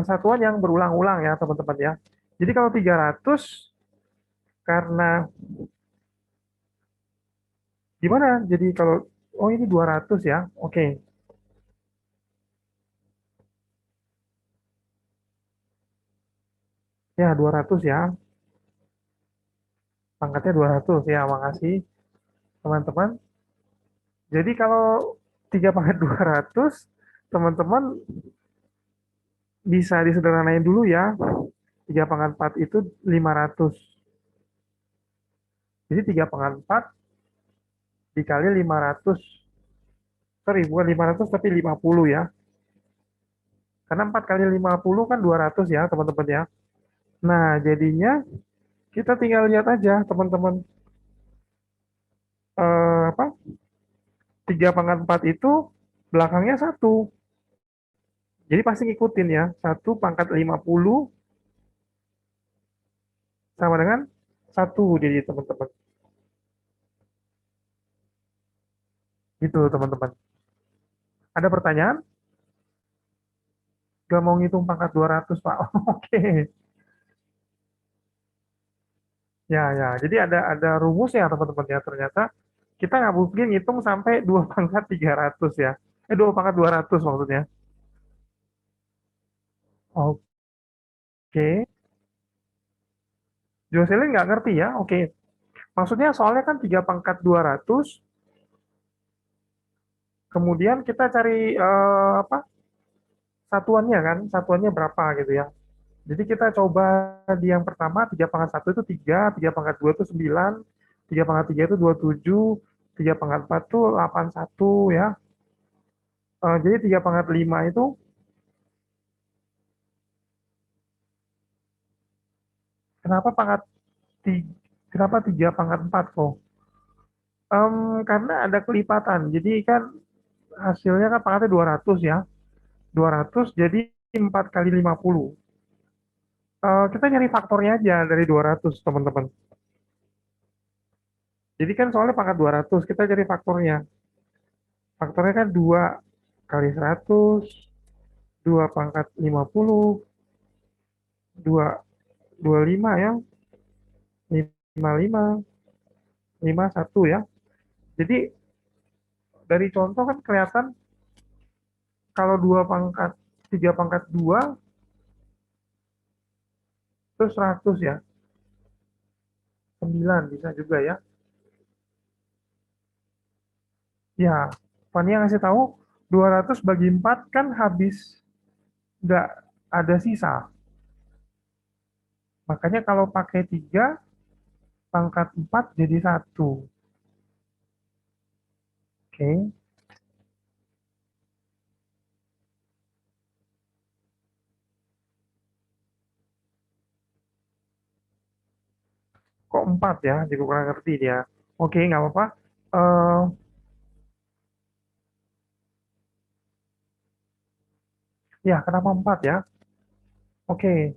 satuan yang berulang-ulang ya, teman-teman ya. Jadi kalau 300 karena gimana? Jadi kalau oh ini 200 ya. Oke. Ya, 200 ya. Pangkatnya 200 ya. Makasih, teman-teman. Jadi kalau 3 pangkat 200, teman-teman bisa disederhanain dulu ya. 3 pangkat 4 itu 500. Jadi 3 pangkat 4 dikali 500. Sorry, bukan 500 tapi 50 ya. Karena 4 kali 50 kan 200 ya, teman-teman ya. Nah, jadinya kita tinggal lihat aja, teman-teman. Apa? 3 pangkat 4 itu belakangnya 1. Jadi pasti ngikutin ya. 1 pangkat 50 sama dengan 1. Jadi teman-teman. Gitu, teman-teman. Ada pertanyaan? Gak mau ngitung pangkat 200, Pak. Oke. Ya, ya. Jadi ada rumusnya, teman-teman ya. Ternyata kita nggak mungkin ngitung sampai 2 pangkat 300 ya. 2 pangkat 200 maksudnya. Oke. Jocelyn nggak ngerti ya? Oke. Maksudnya soalnya kan 3 pangkat 200, kemudian kita cari apa? Satuannya kan, satuannya berapa gitu ya. Jadi kita coba di yang pertama, 3 pangkat 1 itu 3, 3 pangkat 2 itu 9, 3 pangkat 3 itu 27, 3 pangkat 4 itu 81 ya. Jadi 3 pangkat 5 itu, kenapa pangkat 3, kenapa 3 pangkat 4 kok? Karena ada kelipatan, jadi kan hasilnya kan pangkatnya 200 ya. 200 jadi 4 kali 50. Kita nyari faktornya aja dari 200, teman-teman. Jadi kan soalnya pangkat 200, kita cari faktornya. Faktornya kan 2 kali 100, 2 pangkat 50, 2, 25 ya, 55, 51 ya. Jadi dari contoh kan kelihatan kalau 2 pangkat, 3 pangkat 2, terus 100 ya. 9 bisa juga ya. Ya, Fania ngasih tahu 200 bagi 4 kan habis, nggak ada sisa. Makanya kalau pakai 3 pangkat 4 jadi 1. Oke. Kok 4 ya? Jadi kurang ngerti dia. Oke, nggak apa-apa. Eh, ya, kenapa 4 ya? Oke,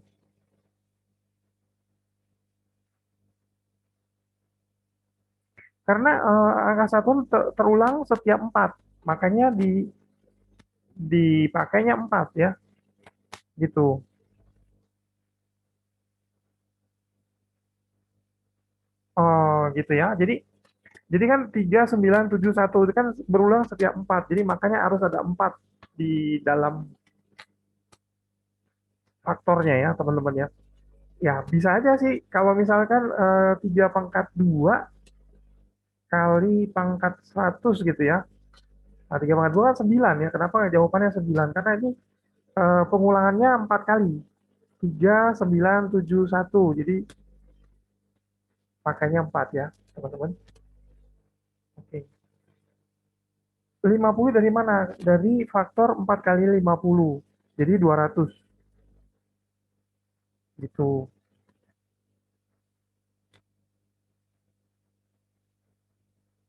karena angka satu terulang setiap 4. Makanya dipakainya 4 ya, gitu. Oh, gitu ya. Jadi kan 3, 9, 7, 1 itu kan berulang setiap 4. Jadi makanya harus ada 4 di dalam faktornya ya, teman-teman ya. Ya, bisa aja sih kalau misalkan 3 pangkat 2 kali pangkat 100 gitu ya. Nah, 3 pangkat 2 kan 9 ya. Kenapa nggak jawabannya 9? Karena ini pengulangannya 4 kali. 3, 9, 7, 1. Jadi pakainya 4 ya, teman-teman. Oke. 50 dari mana? Dari faktor 4 kali 50. Jadi 200. Gitu.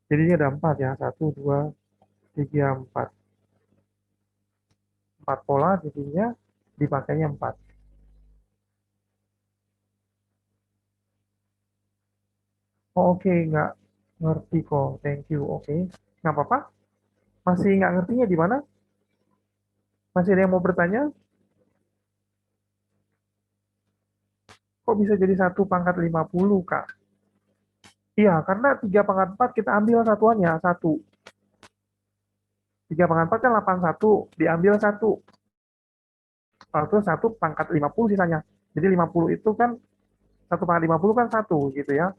Jadi ini ada 4 ya. Satu, 2, 3, 4. 4 pola jadinya dipakainya 4. Oh, oke, nggak ngerti kok. Thank you. Oke. Nggak apa-apa. Masih nggak ngertinya di mana? Masih ada yang mau bertanya? Kok bisa jadi 1 pangkat 50, Kak? Iya, karena 3 pangkat 4 kita ambil satuannya, 1. 3 pangkat 4 kan 81, diambil 1. Terus 1 pangkat 50 sisanya. Jadi 50 itu kan 1 pangkat 50 kan 1 gitu ya.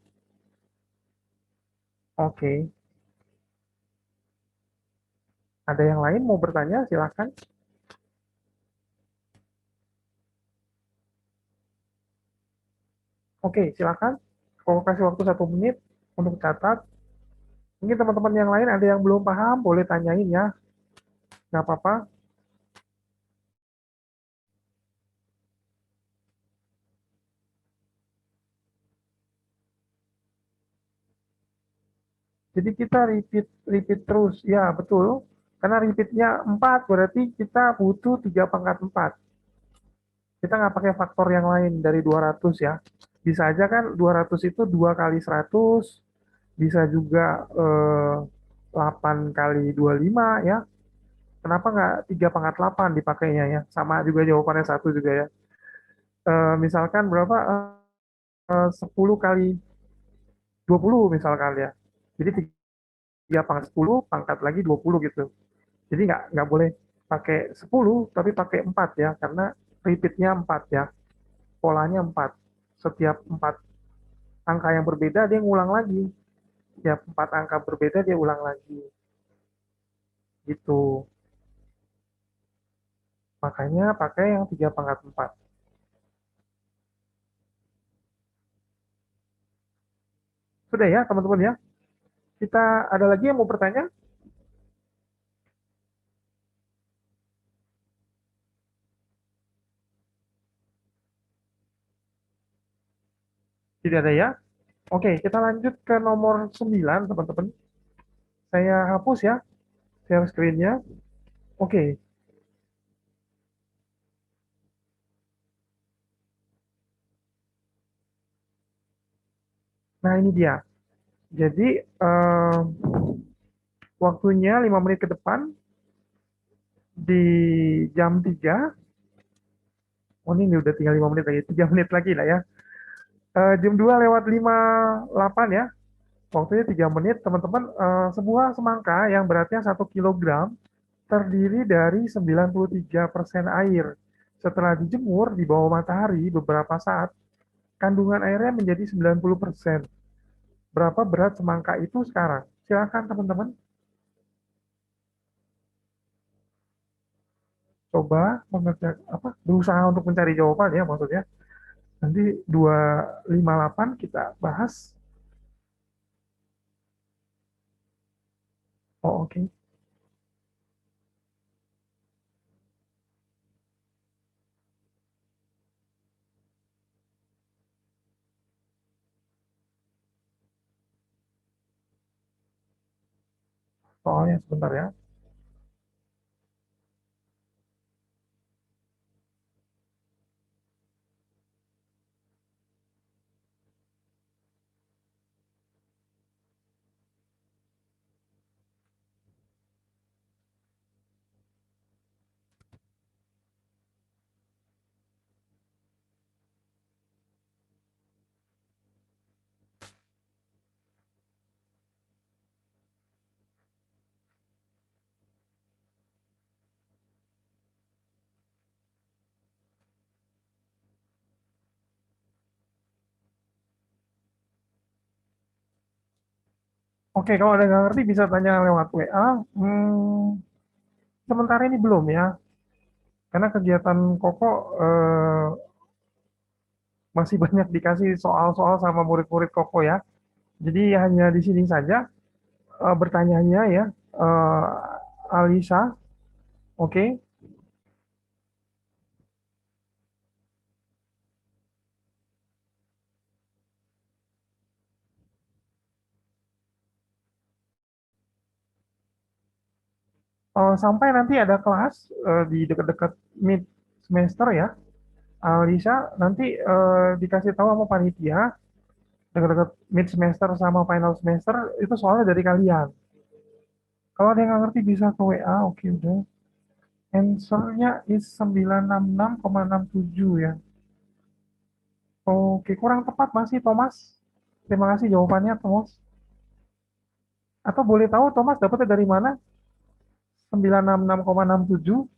Oke. Ada yang lain mau bertanya? Silakan. Oke, silakan. Kalau kasih waktu 1 menit untuk catat. Mungkin teman-teman yang lain ada yang belum paham, boleh tanyain ya. Nggak apa-apa. Jadi kita repeat repeat terus. Ya, betul. Karena repeatnya 4, berarti kita butuh 3 pangkat 4. Kita nggak pakai faktor yang lain dari 200 ya. Bisa aja kan 200 itu 2 kali 100, bisa juga 8 kali 25 ya. Kenapa nggak 3 pangkat 8 dipakainya ya? Sama juga jawabannya 1 juga ya. Misalkan berapa? 10 kali 20 misalkan ya. Jadi 3 pangkat 10, pangkat lagi 20 gitu. Jadi nggak boleh pakai 10, tapi pakai 4 ya, karena repeatnya 4 ya, polanya 4. Setiap 4 angka yang berbeda dia ngulang lagi. Setiap 4 angka berbeda dia ulang lagi. Gitu. Makanya pakai yang 3 pangkat 4. Sudah ya teman-teman ya. Kita ada lagi yang mau bertanya? Tidak ada ya. Oke, kita lanjut ke nomor 9 teman-teman. Saya hapus ya share screen-nya. Oke, nah ini dia. Jadi waktunya 5 menit ke depan di jam 3. Oh ini udah tinggal 5 menit lagi, 3 menit lagi lah ya. Jam 2 lewat 58 ya. Waktunya 3 menit, teman-teman. Sebuah semangka yang beratnya 1 kilogram terdiri dari 93% air. Setelah dijemur di bawah matahari beberapa saat, kandungan airnya menjadi 90%. Berapa berat semangka itu sekarang? Silakan teman-teman coba mengerjakan apa berusaha untuk mencari jawaban ya, maksudnya. Nanti 258 kita bahas. Oh, oke. soalnya sebentar ya. Oke, kalau ada yang nggak ngerti bisa tanya lewat WA. Sementara ini belum ya, karena kegiatan Koko masih banyak dikasih soal-soal sama murid-murid Koko ya. Jadi hanya di sini saja bertanyanya ya, Alisa. Oke. Sampai nanti ada kelas di dekat-dekat mid semester ya, Alisa nanti dikasih tahu sama panitia dekat-dekat mid semester sama final semester itu soalnya dari kalian. Kalau ada yang nggak ngerti bisa ke WA. Oke, udah. Answer-nya is 966,67 ya. Oke, kurang tepat masih Thomas. Terima kasih jawabannya Thomas. Atau boleh tahu Thomas dapatnya dari mana? 966,67.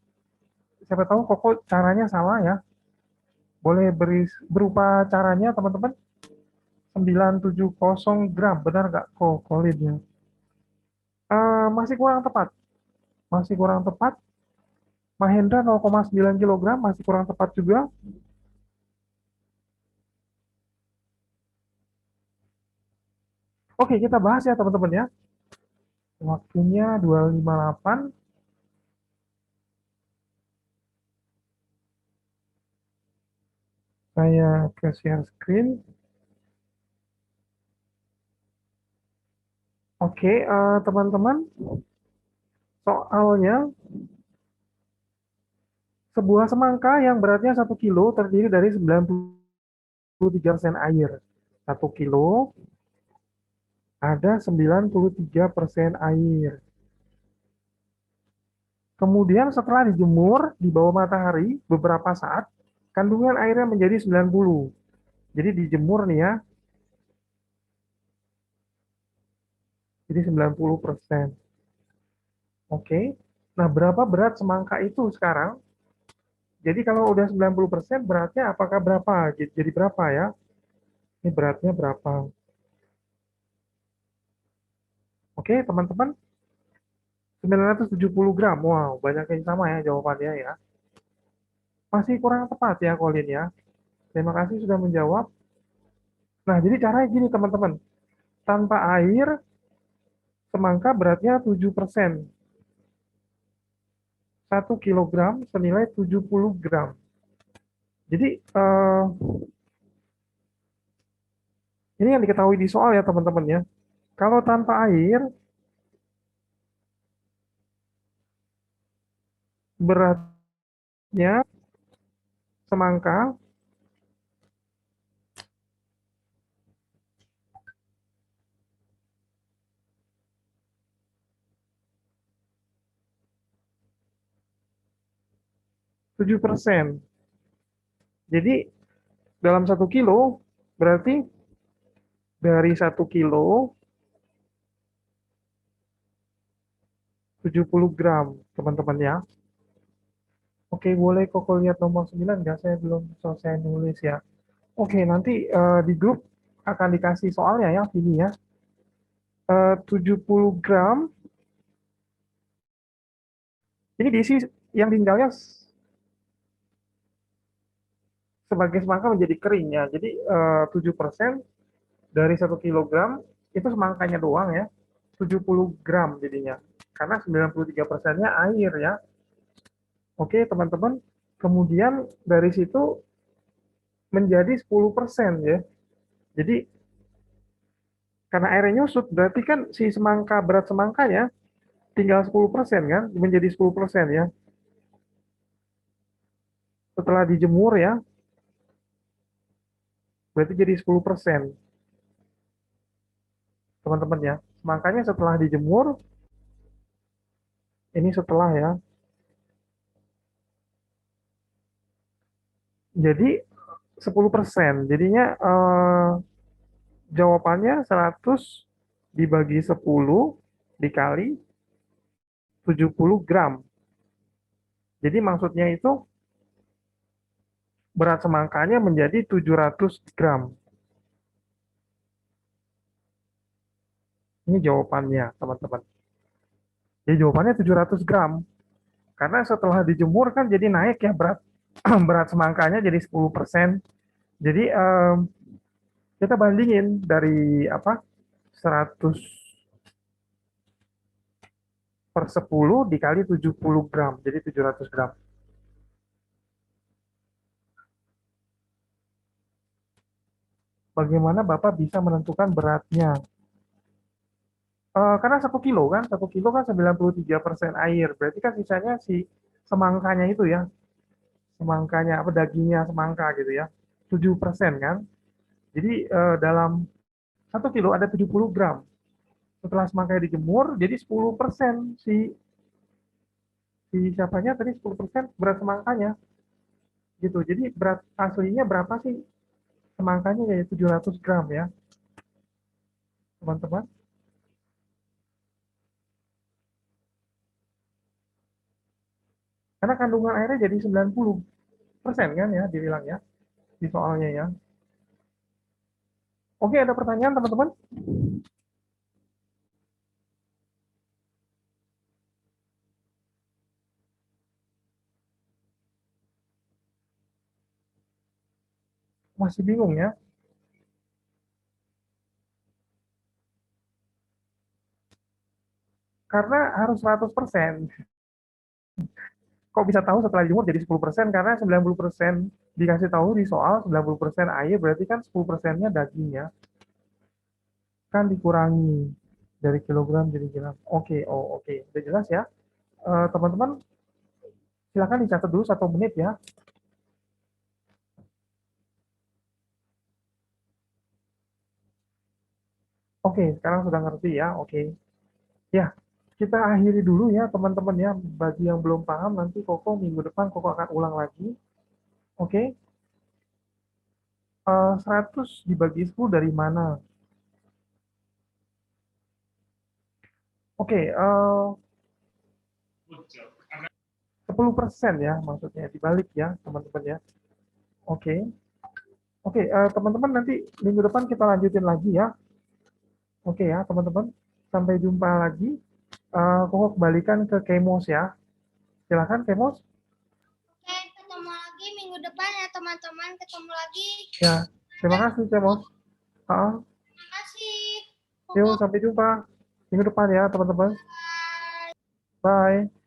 Siapa tahu Koko caranya salah ya. Boleh beri berupa caranya teman-teman. 970 gram, benar nggak kok kolidnya? Masih kurang tepat. Masih kurang tepat. Mahendra 0,9 kilogram masih kurang tepat juga. Oke, kita bahas ya teman-teman ya. Waktunya 258. Saya ke share screen. Oke, teman-teman, soalnya sebuah semangka yang beratnya 1 kilo terdiri dari 93% air. 1 kilo ada 93% air. Kemudian setelah dijemur di bawah matahari beberapa saat, kandungan airnya menjadi 90. Jadi dijemur nih ya, jadi 90%. Oke. Nah, berapa berat semangka itu sekarang? Jadi kalau udah 90% beratnya apakah berapa? Jadi berapa ya? Ini beratnya berapa? Oke, teman-teman, 970 gram. Wow, banyak yang sama ya jawabannya ya. Masih kurang tepat ya, Colin ya. Terima kasih sudah menjawab. Nah, jadi caranya gini, teman-teman. Tanpa air, semangka beratnya 7%. 1 kilogram senilai 70 gram. Jadi, ini yang diketahui di soal ya, teman-teman ya. Kalau tanpa air, beratnya semangka 7%. Jadi, dalam 1 kilo, berarti dari 1 kilo 70 gram, teman-teman ya. Oke, boleh Koko lihat nomor 9 nggak? Saya belum selesai nulis ya. Oke, nanti di grup akan dikasih soalnya ya, ini ya. 70 gram, ini diisi yang tinggalnya sebagai semangka menjadi kering ya. Jadi 7% dari 1 kilogram, itu semangkanya doang ya. 70 gram jadinya. Karena 93%-nya air ya. Oke, teman-teman. Kemudian dari situ menjadi 10% ya. Jadi karena airnya nyusut berarti kan si semangka berat semangkanya tinggal 10% kan, menjadi 10% ya. Setelah dijemur ya, berarti jadi 10%, teman-teman ya. Makanya setelah dijemur, ini setelah ya, jadi 10%. Jadinya jawabannya 100 dibagi 10 dikali 70 gram. Jadi maksudnya itu berat semangkanya menjadi 700 gram. Ini jawabannya, teman-teman. Jadi jawabannya 700 gram. Karena setelah dijemur kan jadi naik ya berat berat semangkanya jadi 10%. Jadi kita bandingin dari apa? 100 per 10 dikali 70 gram. Jadi 700 gram. Bagaimana Bapak bisa menentukan beratnya? Karena 1 kilo kan, 1 kilo kan 93% air. Berarti kan sisanya si semangkanya itu ya, semangkanya apa dagingnya semangka gitu ya, 7% kan. Jadi dalam 1 kilo ada 70 gram. Setelah semangkanya dijemur, jadi 10% si siapanya tadi 10% berat semangkanya gitu. Jadi berat aslinya berapa sih semangkanya ya 700 gram ya, teman-teman. Karena kandungan airnya jadi 90% kan ya dibilang ya di soalnya ya. Oke, ada pertanyaan teman-teman? Masih bingung ya? Karena harus 100%. Kok bisa tahu setelah dijemur jadi 10%? Karena 90% dikasih tahu di soal 90% air, berarti kan 10%-nya dagingnya. Kan dikurangi dari kilogram jadi gram. Oke, oh oke. Udah jelas ya? Teman-teman, silakan dicatat dulu 1 menit ya. Oke, sekarang sudah ngerti ya. Oke. Ya, kita akhiri dulu ya teman-teman ya. Bagi yang belum paham, nanti Koko minggu depan Koko akan ulang lagi. Oke. 100 dibagi 10 dari mana? Oke, 10% ya maksudnya. Dibalik ya teman-teman ya. Oke. Oke, teman-teman nanti minggu depan kita lanjutin lagi ya. Oke ya teman-teman. Sampai jumpa lagi. Koko kembalikan ke Kemos ya. Silakan Kemos. Oke, ketemu lagi minggu depan ya teman-teman. Ketemu lagi. Ya, terima kasih Kemos. Terima kasih. Yuk, sampai jumpa minggu depan ya teman-teman. Bye. Bye.